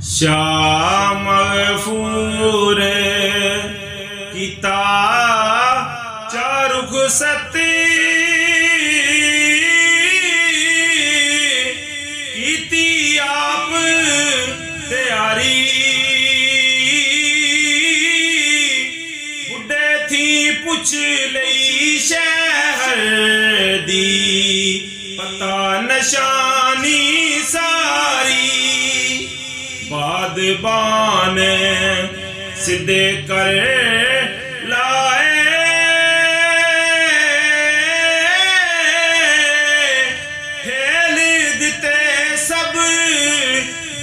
शाह मगफूर किता चारुख सती कीती आप तैयारी बुढ़े थी पुछ लई शहर दी पता नशानी सारी बादबान सिद्धे कर लाए ठेल दिते सब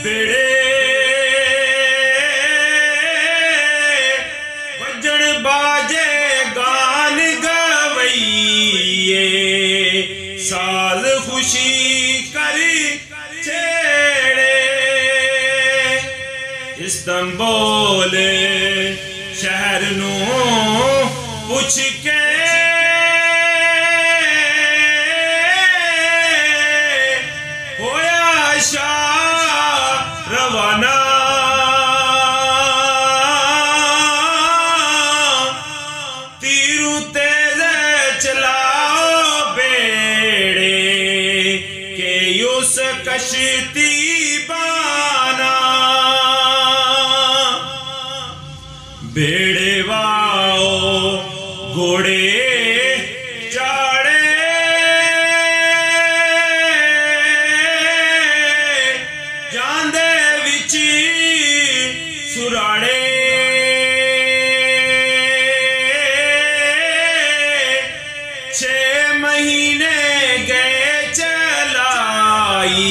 बेड़े वजन बाजे गान गवैये साज खुशी करी इस्तांबुल शहर नू पुछ के होया शाह रवाना तीरू तेज चलाओ बेड़े के उस कश्ती बाना बेड़े वाओ घोड़े चाड़े जांदे विच सुराड़े छे महीने गए चलाई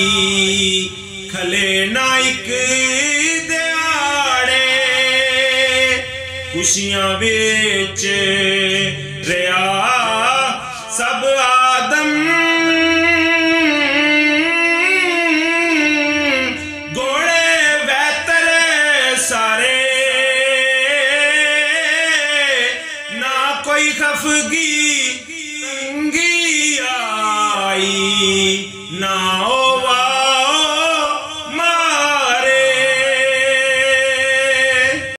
खले नाइक खुशियां बेच रहा सब